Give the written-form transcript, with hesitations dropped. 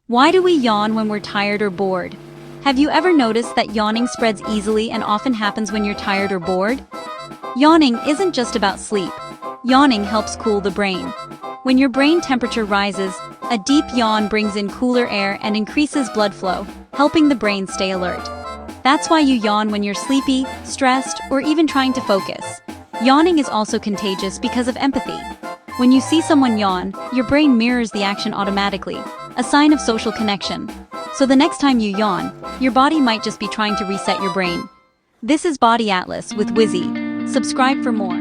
Why do we yawn when we're tired or bored? Have you ever noticed that yawning spreads easily and often happens when you're tired or bored? Yawning isn't just about sleep. Yawning helps cool the brain. When your brain temperature rises, a deep yawn brings in cooler air and increases blood flow, helping the brain stay alert. That's why you yawn when you're sleepy, stressed, or even trying to focus. Yawning is also contagious because of empathy. When you see someone yawn, your brain mirrors the action automatically, a sign of social connection. So the next time you yawn, your body might just be trying to reset your brain. This is Body Atlas with Wizzy. Subscribe for more.